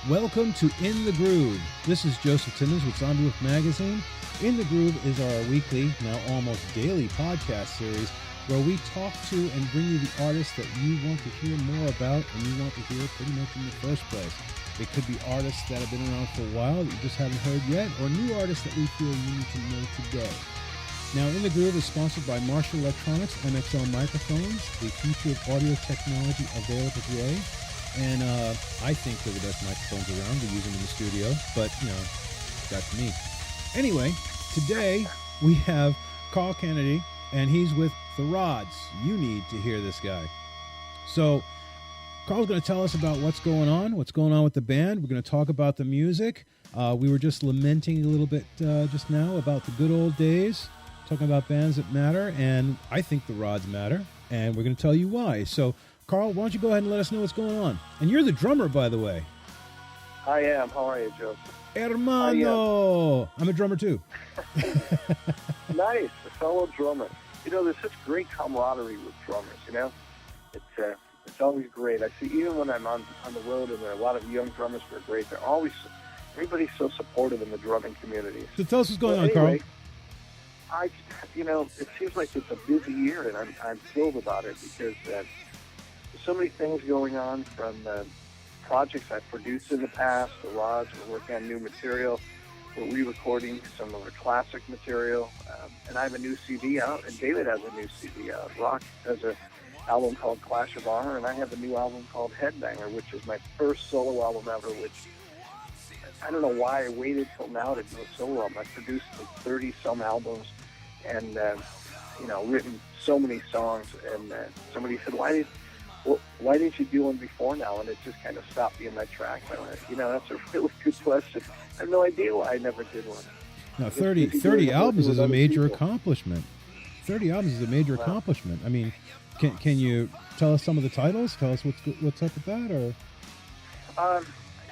Welcome to In the Groove. This is Joseph Timmons with Zombie Wolf Magazine. In the Groove is our weekly, now almost daily podcast series where we talk to and bring you the artists that you want to hear more about and you want to hear pretty much in the first place. It could be artists that have been around for a while that you just haven't heard yet, or new artists that we feel you need to know today. Now, In the Groove is sponsored by Marshall Electronics MXL microphones, the future of audio technology available today. And I think they're the best microphones around. We use them in the studio, but, you know, that's me. Anyway, today we have Carl Canedy, and he's with The Rods. You need to hear this guy. So, Carl's going to tell us about what's going on with the band. We're going to talk about the music. We were just lamenting a little bit just now about the good old days, talking about bands that matter, and I think The Rods matter, and we're going to tell you why. So, Carl, why don't you go ahead and let us know what's going on? And you're the drummer, by the way. I am. How are you, Joseph? Hermano! I'm a drummer, too. Nice. A fellow drummer. You know, there's such great camaraderie with drummers, you know? It's always great. I see, even when I'm on the road and there are a lot of young drummers who are great, everybody's so supportive in the drumming community. So tell us what's going on, anyway, Carl. It seems like it's a busy year, and I'm thrilled about it because there's so many things going on from projects I've produced in the past. The Rods, we're working on new material. We're re-recording some of our classic material. And I have a new CD out, and David has a new CD out. Rock has an album called Clash of Armor, and I have a new album called Headbanger, which is my first solo album ever, which I don't know why I waited till now to do a solo album. I've produced like 30-some albums and, written so many songs. And somebody said, why didn't you do one before now? And it just kind of stopped being my track. I went, that's a really good question. I have no idea why I never did one. Now, 30 albums is a major accomplishment. 30 albums is a major accomplishment. I mean, can you tell us some of the titles? Tell us what's up with that, or?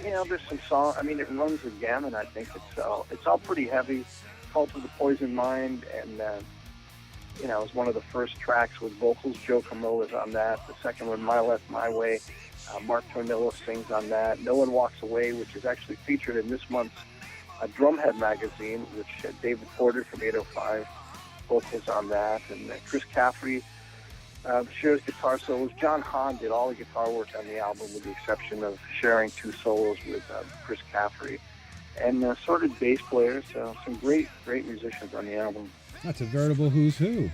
There's some songs. I mean, it runs the gamut. I think it's all pretty heavy. Cult of the Poison Mind, and it was one of the first tracks with vocals. Joe Camola's on that. The second one, My Left, My Way. Mark Tornillo sings on that. No One Walks Away, which is actually featured in this month's Drumhead magazine, which David Porter from 805 vocals on that. And Chris Caffrey shares guitar solos. John Hahn did all the guitar work on the album with the exception of sharing 2 solos with Chris Caffrey. And assorted bass players, some great musicians on the album. That's a veritable who's who.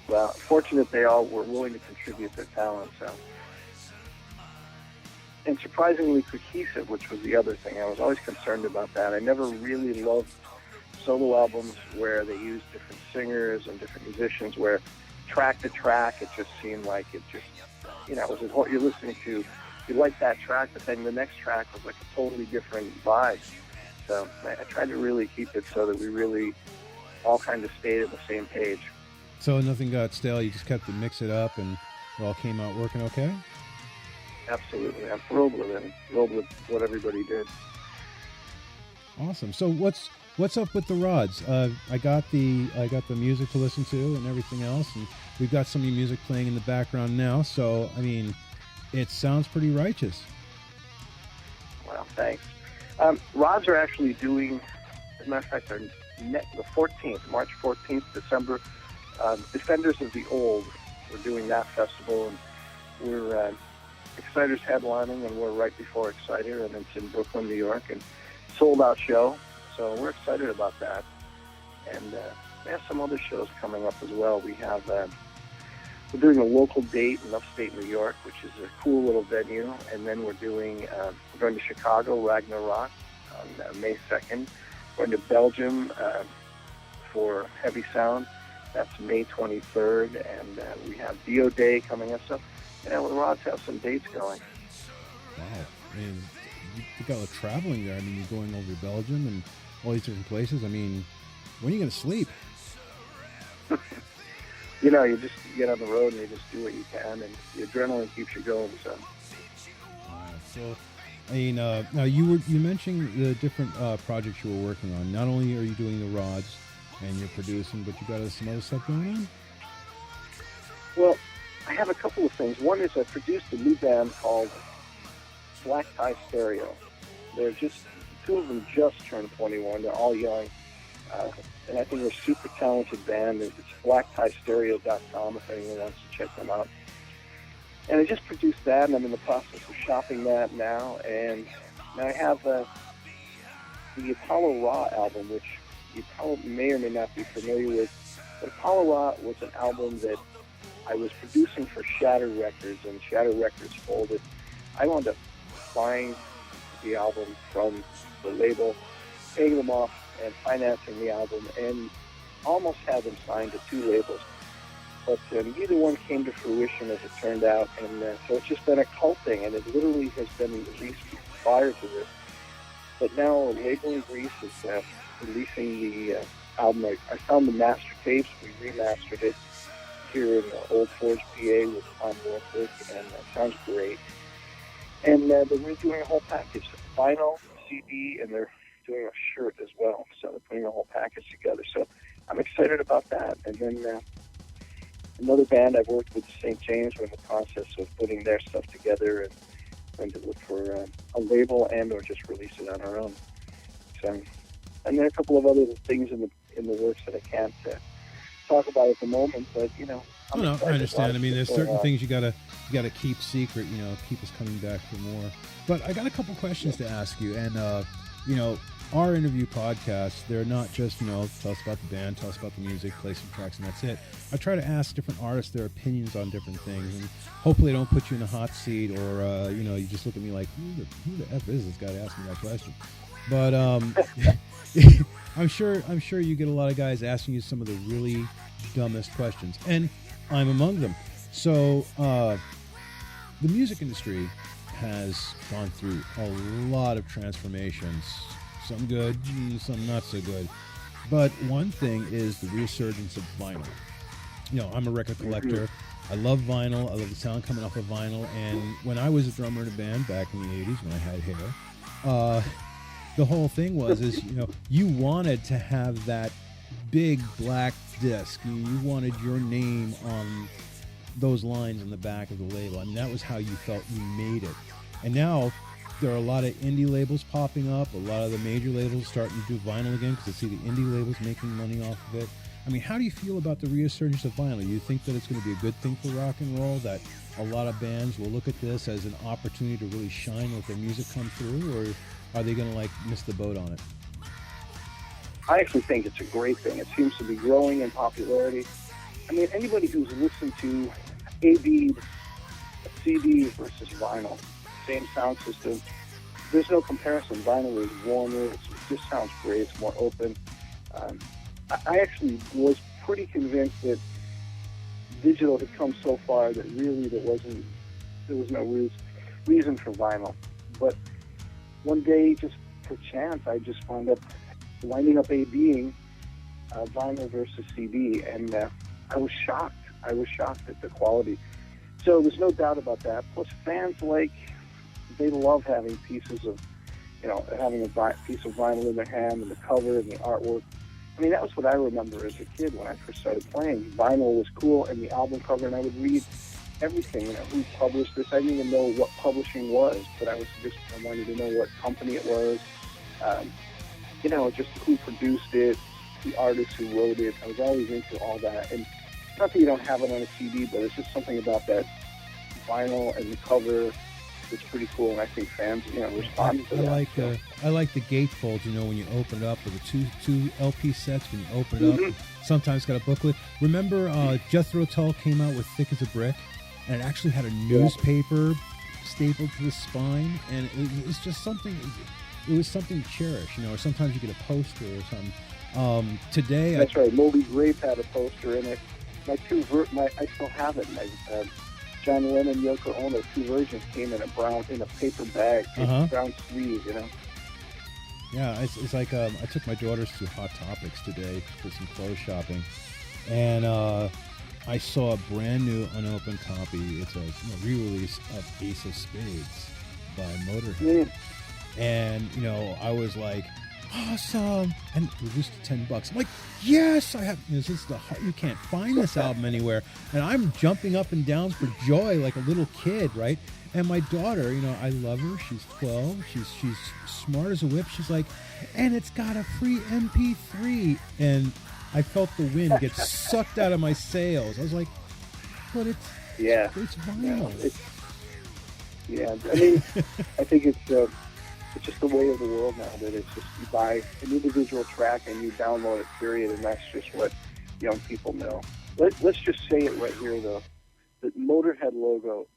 Well, fortunate they all were willing to contribute their talent. And surprisingly cohesive, which was the other thing. I was always concerned about that. I never really loved solo albums where they used different singers and different musicians, where track to track it just seemed like it just, it was what you're listening to. You like that track, but then the next track was like a totally different vibe. So I tried to really keep it so that we really all kind of stayed at the same page. So nothing got stale. You just kept to mix it up, and it all came out working okay? Absolutely. I'm thrilled with it. I'm thrilled with what everybody did. Awesome. So what's up with the Rods? I got the music to listen to and everything else, and we've got some new music playing in the background now. So I mean, it sounds pretty righteous. Well, thanks. Rods are actually doing, as a matter of fact, the 14th, March 14th, December, Defenders of the Old. We're doing that festival, and we're Exciter's headlining, and we're right before Exciter, and it's in Brooklyn, New York, and sold-out show. So we're excited about that. And we have some other shows coming up as well. We're doing a local date in upstate New York, which is a cool little venue, and then we're going to Chicago, Ragnarok, on May 2nd. We're going to Belgium for Heavy Sound. That's May 23rd, and we have Dio Day coming up. So, the Rods have some dates going. Wow. I mean, you got a lot of traveling there. I mean, you're going over to Belgium and all these different places. I mean, when are you going to sleep? You just get on the road and you just do what you can, and the adrenaline keeps you going. So, so I mean, now you mentioned the different projects you were working on. Not only are you doing the Rods and you're producing, but you got some other stuff going on. Well, I have a couple of things. One is I produced a new band called Black Tie Stereo. They're just, two of them just turned 21. They're all young. And I think they're a super talented band. It's blacktiestereo.com if anyone wants to check them out. And I just produced that, and I'm in the process of shopping that now. And now I have the Apollo Raw album, which you probably may or may not be familiar with. But Apollo Raw was an album that I was producing for Shatter Records, and Shatter Records folded. I wound up buying the album from the label, paying them off, and financing the album, and almost had them signed to 2 labels. But neither one came to fruition, as it turned out, and so it's just been a cult thing, and it literally has been released prior to this. But now a label in Greece is releasing the album. I found the master tapes. We remastered it here in Old Forge, PA, with Tom Norfolk, and it sounds great. And they're doing a whole package: vinyl, CD, and they're doing a shirt as well. So they're putting a whole package together. So I'm excited about that. And then another band I've worked with, St. James. We're in the process of putting their stuff together and going to look for a label and or just release it on our own. So, and then a couple of other things in the works that I can't talk about at the moment. But I understand. I mean, there's certain things you gotta keep secret. Keep us coming back for more. But I got a couple questions to ask you, and our interview podcasts, they're not just, tell us about the band, tell us about the music, play some tracks, and that's it. I try to ask different artists their opinions on different things, and hopefully I don't put you in a hot seat, or, you just look at me like, who the F is this guy to ask me that question? But I'm sure you get a lot of guys asking you some of the really dumbest questions, and I'm among them. So the music industry has gone through a lot of transformations, some good, some not so good. But one thing is the resurgence of vinyl. I'm a record collector. I love vinyl. I love the sound coming off of vinyl. And when I was a drummer in a band back in the 80s when I had hair, the whole thing was you wanted to have that big black disc. You wanted your name on those lines in the back of the label. I mean, that was how you felt you made it. And now there are a lot of indie labels popping up. A lot of the major labels starting to do vinyl again because they see the indie labels making money off of it. I mean, how do you feel about the resurgence of vinyl? You think that it's going to be a good thing for rock and roll, that a lot of bands will look at this as an opportunity to really shine, let their music come through, or are they going to miss the boat on it? I actually think it's a great thing. It seems to be growing in popularity. I mean, anybody who's listened to A/B CD versus vinyl, same sound system, there's no comparison. Vinyl is warmer. It just sounds great. It's more open. I actually was pretty convinced that digital had come so far that really there was no reason for vinyl. But one day, just per chance, I just wound up winding up A/B-ing vinyl versus CD, and I was shocked. I was shocked at the quality. So there's no doubt about that. Plus, fans they love having pieces of, having a piece of vinyl in their hand and the cover and the artwork. I mean, that was what I remember as a kid when I first started playing. Vinyl was cool, and the album cover, and I would read everything. Who published this? I didn't even know what publishing was, but I wanted to know what company it was. Just who produced it, the artist who wrote it. I was always into all that. And not that you don't have it on a CD, but it's just something about that vinyl and the cover that's pretty cool, and I think fans, respond to that. I like the gatefold, when you open it up, with the two LP sets, when you open it up, sometimes got a booklet. Remember Jethro Tull came out with Thick as a Brick, and it actually had a newspaper stapled to the spine, and it's just something, it was something to cherish, or sometimes you get a poster or something. Today... That's right, Moldy Grape had a poster in it. I still have it. John Lennon, Yoko Ono, 2 versions came in a paper bag, brown sleeve, Yeah, it's like I took my daughters to Hot Topics today for some clothes shopping, and I saw a brand new unopened copy. It's a re-release of Ace of Spades by Motorhead, and I was like, awesome, and reduced to $10. I'm like, yes, I have. This is you can't find this album anywhere, and I'm jumping up and down for joy like a little kid, right? And my daughter, I love her. She's 12. She's smart as a whip. She's like, and it's got a free MP3, and I felt the wind get sucked out of my sails. I was like, but it's vinyl. I mean, I think it's just the way of the world now, that it's just you buy an individual track and you download it, period, and that's just what young people know. Let's just say it right here, though. The Motorhead logo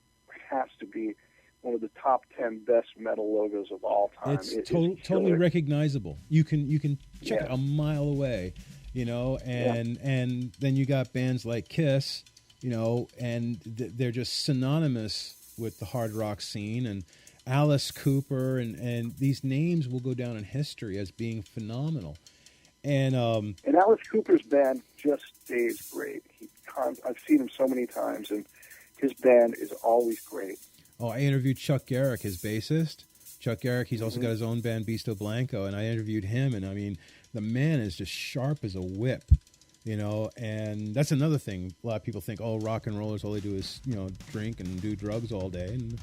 has to be one of the top 10 best metal logos of all time. It's totally recognizable. You can check it a mile away, and then you got bands like Kiss, and they're just synonymous with the hard rock scene, and Alice Cooper, and these names will go down in history as being phenomenal. And Alice Cooper's band just stays great. I've seen him so many times, and his band is always great. Oh, I interviewed Chuck Garrick, his bassist. Chuck Garrick, he's also got his own band, Beasto Blanco, and I interviewed him, and I mean, the man is just sharp as a whip, and that's another thing. A lot of people think, oh, rock and rollers, all they do is, drink and do drugs all day, and,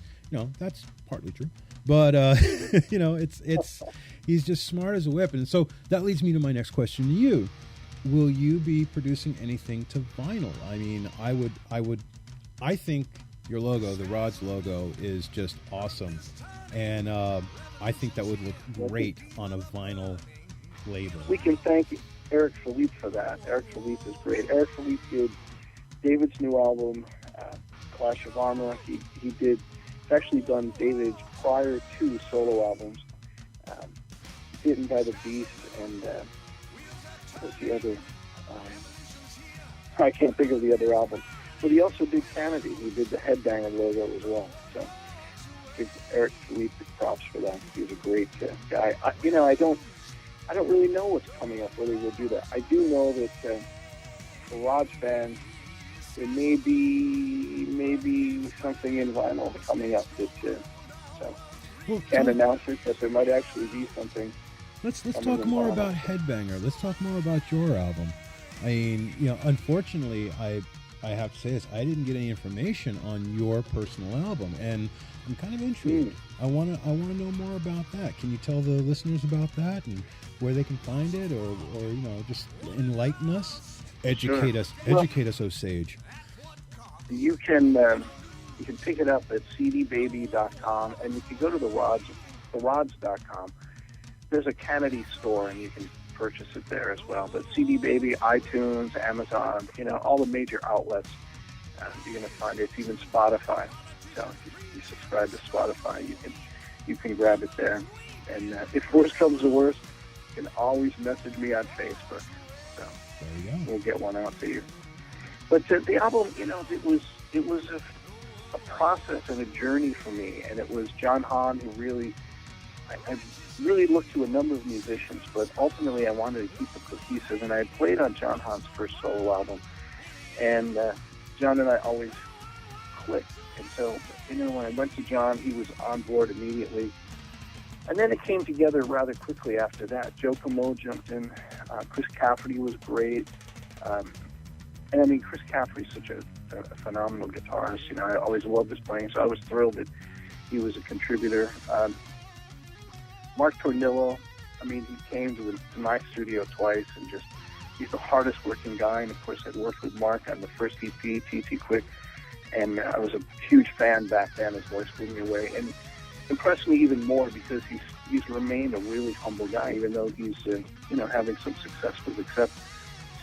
that's partly true. But, it's he's just smart as a whip, and so that leads me to my next question to you. Will you be producing anything to vinyl? I mean, I think your logo, the Rods logo, is just awesome. And I think that would look great on a vinyl label. We can thank Eric Philippe for that. Eric Philippe is great. Eric Philippe did David's new album, Clash of Armor. He's actually done David's prior 2 solo albums, Bitten by the Beast, and what's the other? I can't think of the other album. But he also did Canedy. He did the Headbanger logo as well. So give Eric Philippe the props for that. He's a great guy. I don't really know what's coming up, whether we'll do that. I do know that for Rod's fans, there may be something in vinyl coming up that can't announce it, but there might actually be something. Let's talk more about Headbanger. Let's talk more about your album. I mean, unfortunately, I have to say this, I didn't get any information on your personal album, and I'm kind of intrigued. I want to know more about that. Can you tell the listeners about that and where they can find it, or just enlighten us, educate us, oh sage. You can pick it up at cdbaby.com, and if you go to therods.com, there's a Canedy store, and you can purchase it there as well. But CD Baby, iTunes, Amazon, all the major outlets, you're going to find it. It's even Spotify. So if you subscribe to Spotify, you can grab it there. And if worse comes to worse, you can always message me on Facebook. So there you go. We'll get one out to you. But the album, it was a process and a journey for me. And it was John Hahn who really, I really looked to a number of musicians, but ultimately I wanted to keep it cohesive. And I had played on John Hahn's first solo album, and John and I always clicked. And so, when I went to John, he was on board immediately. And then it came together rather quickly after that. Joe Comeau jumped in. Chris Cafferty was great. And I mean, Chris Cafferty's such a phenomenal guitarist. I always loved his playing, so I was thrilled that he was a contributor. Mark Tornillo, he came to my studio twice, and he's the hardest working guy. And of course, I'd worked with Mark on the first EP, TT Quick, and I was a huge fan back then. His voice blew me away, and impressed me even more because he's remained a really humble guy, even though he's having some success with Accept.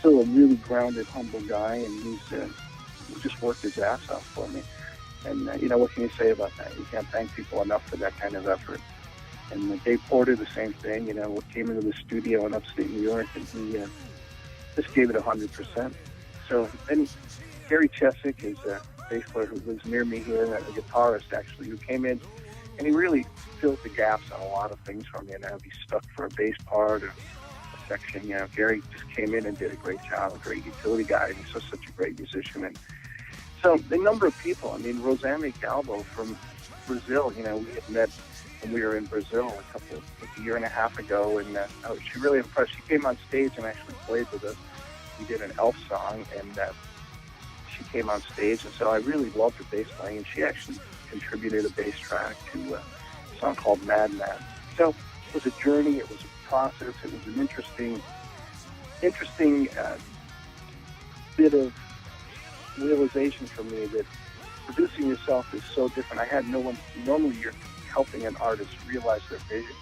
Still a really grounded, humble guy, and he's just worked his ass off for me. And what can you say about that? You can't thank people enough for that kind of effort. And Dave Porter, the same thing, came into the studio in upstate New York, and he just gave it 100%. So, and Gary Chesick is a bass player who lives near me here, a guitarist, actually, who came in, and he really filled the gaps on a lot of things for me. And I'd be stuck for a bass part or a section. Gary just came in and did a great job, a great utility guy, and he's just such a great musician. And so, the number of people, Rosanne Galbo from Brazil, we had met and we were in Brazil a year and a half ago, and she really impressed. She came on stage and actually played with us. We did an Elf song, and she came on stage, and so I really loved her bass playing, and she actually contributed a bass track to a song called Mad Mad. So it was a journey, it was a process, it was an interesting bit of realization for me that producing yourself is so different. I had no one. Normally you're helping an artist realize their vision,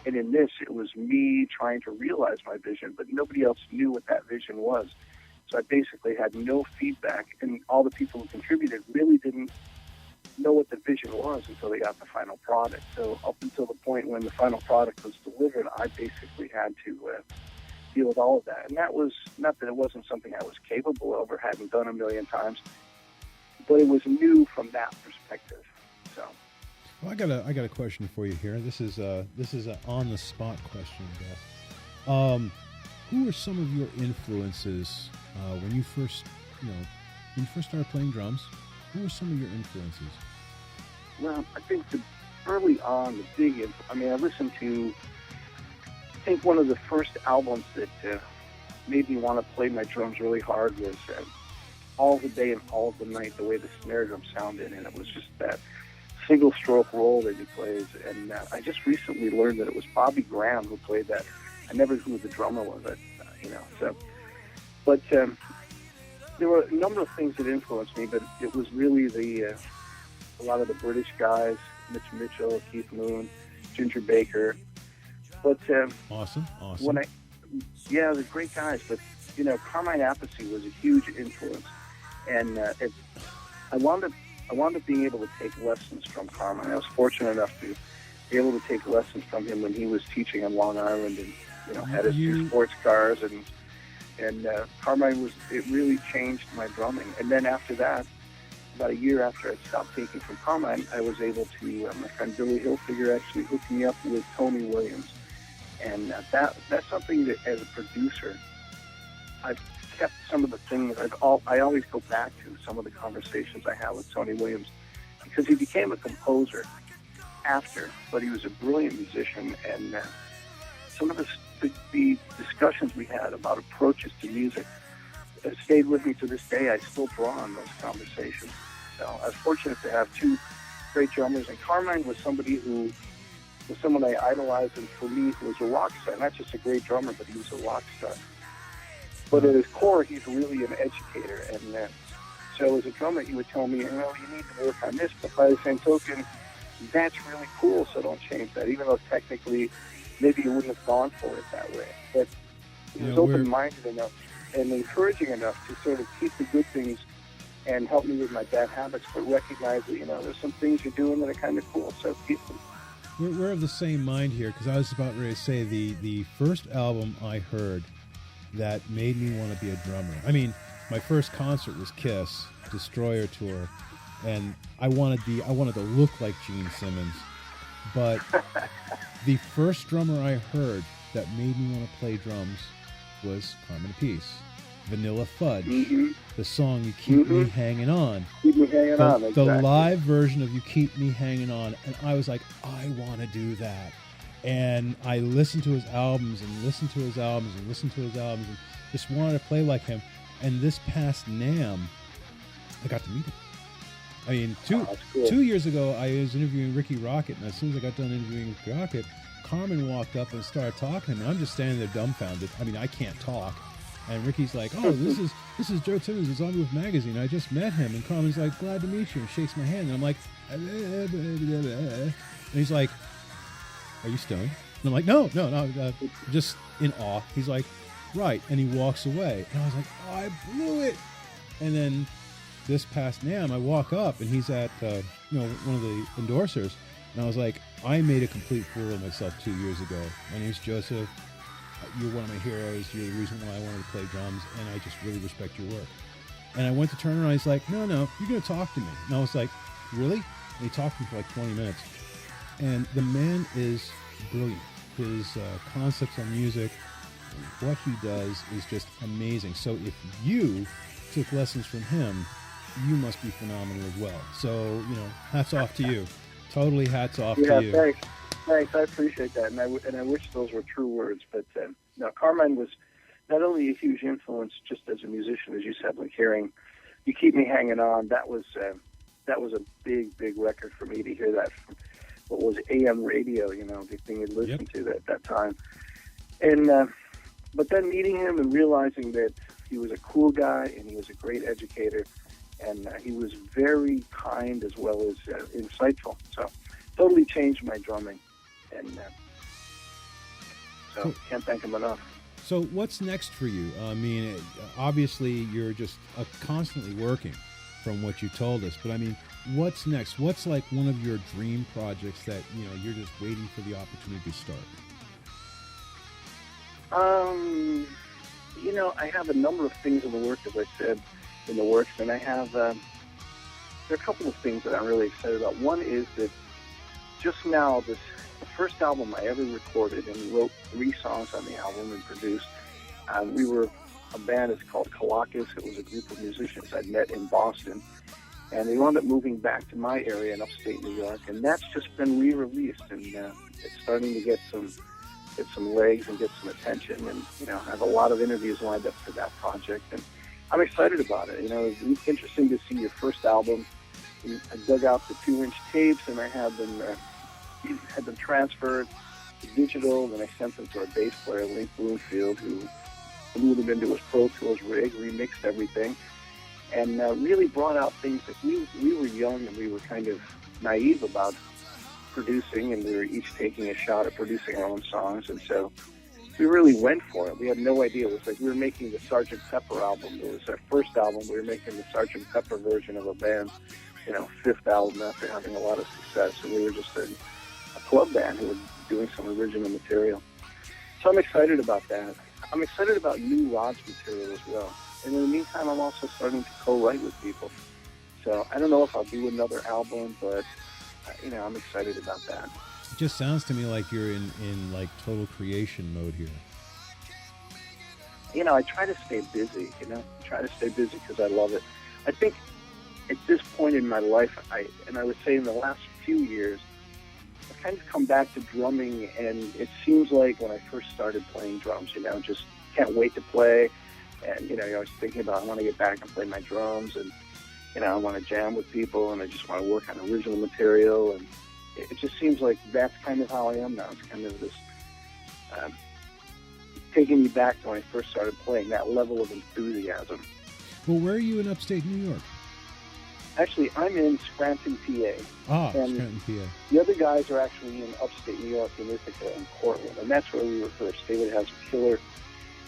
and in this it was me trying to realize my vision, but nobody else knew what that vision was. So I basically had no feedback, and all the people who contributed really didn't know what the vision was until they got the final product. So up until the point when the final product was delivered, I basically had to deal with all of that. And that was, not that it wasn't something I was capable of or hadn't done a million times, but it was new from that perspective. So, well, I got a question for you here. This is a on the spot question, Jeff. Who are some of your influences when you first started playing drums? Who were some of your influences? Well, I think early on, the big, I listened to, I think one of the first albums that made me want to play my drums really hard was All the Day and All the Night, the way the snare drum sounded, and it was just that single stroke roll that he plays. And I just recently learned that it was Bobby Graham who played that. I never knew who the drummer was, but there were a number of things that influenced me, but it was really a lot of the British guys, Mitch Mitchell, Keith Moon, Ginger Baker. But awesome. They're great guys. But Carmine Appice was a huge influence, and I wound up being able to take lessons from Carmine. I was fortunate enough to be able to take lessons from him when he was teaching in Long Island, and had his two sports cars, and Carmine it really changed my drumming. And then after that, about a year after I stopped taking from Carmine, I was able to, my friend Billy Hilfiger actually hooked me up with Tony Williams. And that's something that, as a producer, I've kept some of the things. I always go back to some of the conversations I had with Tony Williams, because he became a composer after, but he was a brilliant musician, and some of the discussions we had about approaches to music have stayed with me to this day. I still draw on those conversations. So I was fortunate to have two great drummers, and Carmine was someone I idolized, and for me, he was a rock star. Not just a great drummer, but he was a rock star. But at his core, he's really an educator, and so as a drummer, he would tell me, you need to work on this, but by the same token, that's really cool, so don't change that, even though technically maybe you wouldn't have gone for it that way. But he was open-minded enough and encouraging enough to sort of keep the good things and help me with my bad habits, but recognize that, there's some things you're doing that are kind of cool, so keep them. We're of the same mind here, because I was about ready to say the first album I heard that made me want to be a drummer. I mean, my first concert was Kiss, Destroyer Tour, and I wanted to look like Gene Simmons. But the first drummer I heard that made me want to play drums was Carmine Appice. Vanilla Fudge, the song You Keep Me Hanging On. Keep Me Hanging On, exactly. The live version of You Keep Me Hanging On, and I was like, I want to do that. And I listened to his albums and listened to his albums and listened to his albums and just wanted to play like him. And this past NAMM, I got to meet him. I mean, cool. 2 years ago, I was interviewing Ricky Rocket, and as soon as I got done interviewing Ricky Rocket, Carmen walked up and started talking to me. I'm just standing there dumbfounded. I mean, I can't talk. And Ricky's like, "Oh, this is Joe Timmons of Zombie With Magazine. I just met him." And Carmen's like, "Glad to meet you," and shakes my hand. And I'm like, and he's like, "Are you stoned?" And I'm like, no, just in awe. He's like, "Right," and he walks away. And I was like, "Oh, I blew it." And then this past NAMM, I walk up, and he's at one of the endorsers, and I was like, "I made a complete fool of myself 2 years ago. My name's Joseph. You're one of my heroes. You're the reason why I wanted to play drums, and I just really respect your work." And I went to turn around, he's like, no, you're going to talk to me. And I was like, "Really?" And he talked to me for like 20 minutes. And the man is brilliant. His concepts on music, what he does is just amazing. So if you took lessons from him, you must be phenomenal as well. So, hats off to you. Totally hats off to you. Thanks. Thanks, I appreciate that, and I wish those were true words. But no, Carmine was not only a huge influence just as a musician, as you said, like hearing "You Keep Me Hanging On." That was a big record for me to hear that from what was AM radio, the thing you'd listen to at that time. And but then meeting him and realizing that he was a cool guy and he was a great educator, and he was very kind as well as insightful. So totally changed my drumming, and so can't thank him enough. So what's next for you? I mean, obviously you're just constantly working from what you told us, but I mean, what's next? What's like one of your dream projects that, you're just waiting for the opportunity to start? I have a number of things in the works, as I said, in the works, and I have, there are a couple of things that I'm really excited about. One is that just now, the first album I ever recorded and wrote 3 songs on the album and produced, we were a band, it's called Colossus. It was a group of musicians I'd met in Boston, and they wound up moving back to my area in upstate New York, and that's just been re-released, and it's starting to get some legs and get some attention, and I have a lot of interviews lined up for that project, and I'm excited about it. It's interesting to see your first album. I dug out the 2-inch tapes, and I had them transferred to digital, and I sent them to our bass player, Link Bloomfield, who glued them into his Pro Tools rig, remixed everything, and really brought out things that we were young and we were kind of naive about producing, and we were each taking a shot at producing our own songs, and so we really went for it. We had no idea. It was like we were making the Sgt. Pepper album. It was our first album. We were making the Sgt. Pepper version of a band's, 5th album after having a lot of success, and we were just a club band who were doing some original material. So I'm excited about that. I'm excited about new Rod's material as well. And in the meantime, I'm also starting to co-write with people. So I don't know if I'll do another album, but I'm excited about that. It just sounds to me like you're in like total creation mode here. I try to stay busy, because I love it. I think at this point in my life, I would say in the last few years, I've kind of come back to drumming, and it seems like when I first started playing drums, just can't wait to play. And, I was thinking about I want to get back and play my drums, and, I want to jam with people, and I just want to work on original material, and it just seems like that's kind of how I am now. It's kind of this taking me back to when I first started playing, that level of enthusiasm. Well, where are you in upstate New York? Actually, I'm in Scranton, PA. Ah, and Scranton, PA. The other guys are actually in upstate New York, in Ithaca and Cortland, and that's where we rehearse. David has a killer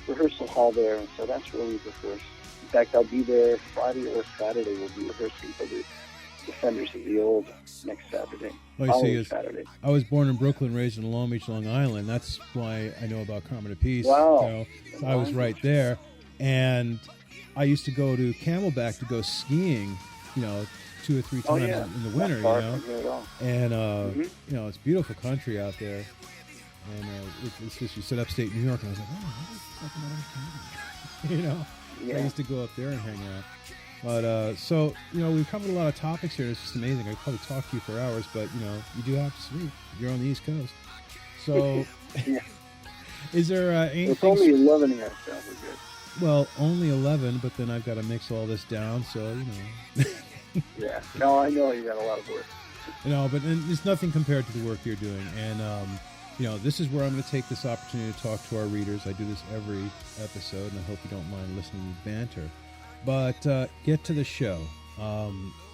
rehearsal hall there, and so that's where we rehearse. In fact, I'll be there Friday or Saturday. We'll be rehearsing for the Defenders of the Old next Saturday. Saturday. I was born in Brooklyn, raised in Long Beach, Long Island. That's why I know about Carmine Apiece. Wow. So I was right there, and I used to go to Camelback to go skiing, 2 or 3 times in the winter, and it's beautiful country out there. And it's just, you said upstate New York, and I was like, what the fuck am I? I used to go up there and hang out. But so we've covered a lot of topics here. It's just amazing. I could probably talk to you for hours, but you do have to sleep. You're on the East Coast, so is there anything? It's only 11 here, so we're good. Well, only 11, but then I've got to mix all this down, so Yeah, no, I know you got a lot of work. But it's nothing compared to the work you're doing, and this is where I'm going to take this opportunity to talk to our readers. I do this every episode, and I hope you don't mind listening to banter. But get to the show.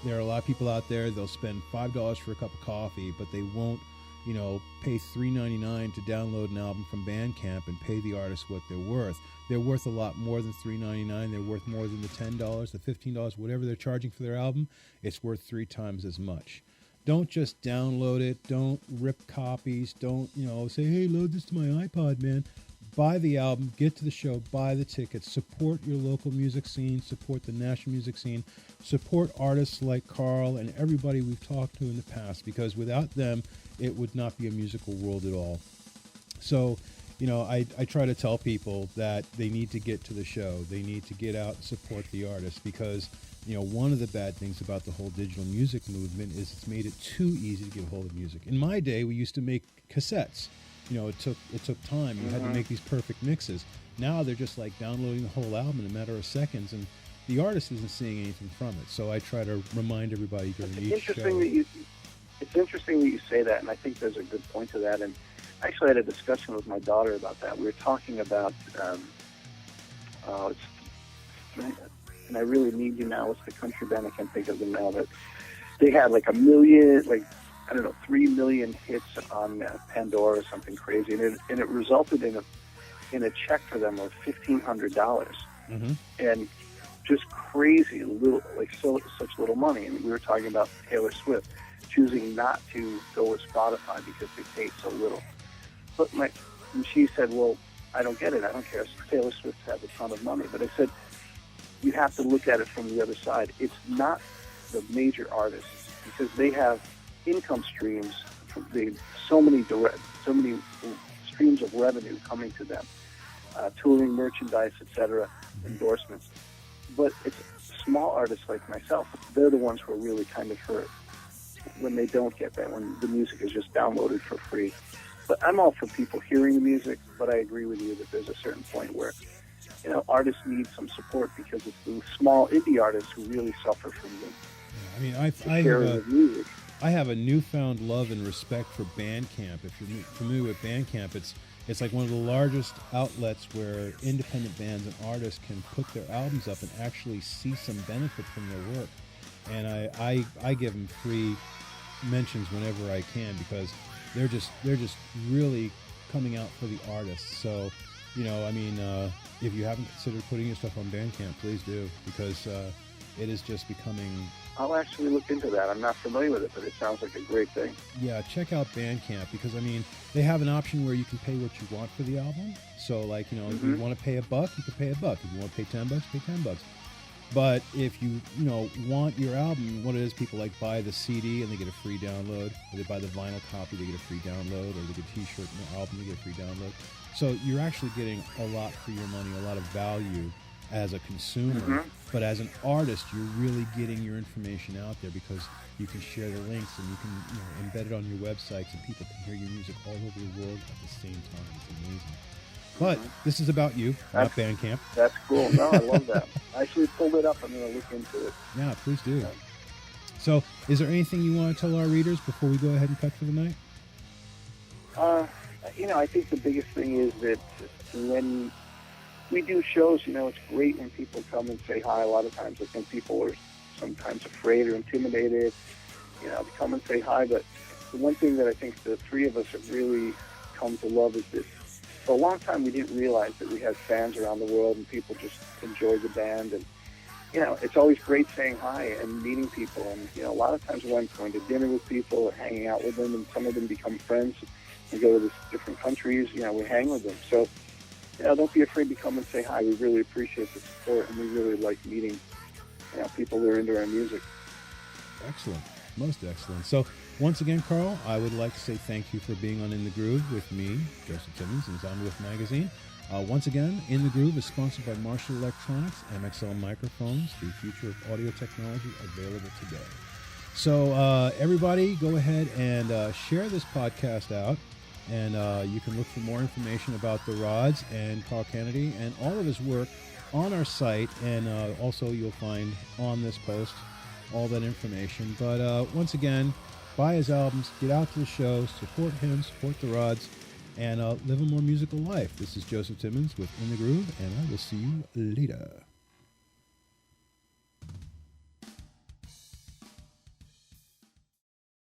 There are a lot of people out there, they'll spend $5 for a cup of coffee, but they won't, pay $3.99 to download an album from Bandcamp and pay the artist what they're worth. They're worth a lot more than $3.99. They're worth more than the $10, the $15, whatever they're charging for their album. It's worth 3 times as much. Don't just download it. Don't rip copies. Don't, say, hey, load this to my iPod, man. Buy the album, get to the show, buy the tickets, support your local music scene, support the national music scene, support artists like Carl and everybody we've talked to in the past, because without them, it would not be a musical world at all. So I try to tell people that they need to get to the show. They need to get out and support the artist because, one of the bad things about the whole digital music movement is it's made it too easy to get a hold of music. In my day, we used to make cassettes. It took time. You had to make these perfect mixes. Now they're just like downloading the whole album in a matter of seconds, and the artist isn't seeing anything from it. So I try to remind everybody during each show. It's interesting that you say that, and I think there's a good point to that. And I actually had a discussion with my daughter about that. We were talking about, and I Really Need You Now. It's the country band. I can't think of them now. But they had like 3 million hits on Pandora or something crazy, and it resulted in a check for them of $1,500, and just crazy little, such little money. And we were talking about Taylor Swift choosing not to go with Spotify because they paid so little. But and she said, "Well, I don't get it. I don't care. Taylor Swift has a ton of money." But I said, you have to look at it from the other side. It's not the major artists because they have income streams. So many streams of revenue coming to them, touring, merchandise, etc., endorsements. But it's small artists like myself. They're the ones who are really kind of hurt when they don't get that, when the music is just downloaded for free. But I'm all for people hearing the music, but I agree with you that there's a certain point where, artists need some support because it's the small indie artists who really suffer from I have a newfound love and respect for Bandcamp. If you're familiar with Bandcamp, it's like one of the largest outlets where independent bands and artists can put their albums up and actually see some benefit from their work. And I give them free mentions whenever I can because they're just really coming out for the artists. So, if you haven't considered putting your stuff on Bandcamp, please do because it is just becoming. I'll actually look into that. I'm not familiar with it, but it sounds like a great thing. Yeah, check out Bandcamp because, they have an option where you can pay what you want for the album. So, if you want to pay $1, you can pay $1. If you want to pay $10, pay $10. But if you, want your album, what it is, people buy the CD and they get a free download, or they buy the vinyl copy, they get a free download, or they get a t-shirt and the album, they get a free download. So you're actually getting a lot for your money, a lot of value as a consumer, but as an artist, you're really getting your information out there because you can share the links and you can embed it on your websites and people can hear your music all over the world at the same time. It's amazing. But this is about you, not Bandcamp. That's cool. No, I love that. I actually pulled it up. I'm going to look into it. Yeah, please do. So is there anything you want to tell our readers before we go ahead and cut for the night? I think the biggest thing is that when we do shows, it's great when people come and say hi. A lot of times I think people are sometimes afraid or intimidated, to come and say hi. But the one thing that I think the three of us have really come to love is that for a long time we didn't realize that we had fans around the world and people just enjoy the band. And, it's always great saying hi and meeting people. And, a lot of times when I'm going to dinner with people or hanging out with them, and some of them become friends. We go to different countries, we hang with them. So, don't be afraid to come and say hi. We really appreciate the support, and we really like meeting, people that are into our music. Excellent. Most excellent. So, once again, Carl, I would like to say thank you for being on In the Groove with me, Joseph Timmons, and Zombie Wolf Magazine. Once again, In the Groove is sponsored by Marshall Electronics, MXL Microphones, the future of audio technology available today. So, everybody, go ahead and share this podcast out. And you can look for more information about the Rods and Carl Canedy and all of his work on our site. And also you'll find on this post all that information. But once again, buy his albums, get out to the shows, support him, support the Rods, and live a more musical life. This is Joseph Timmons with In the Groove, and I will see you later.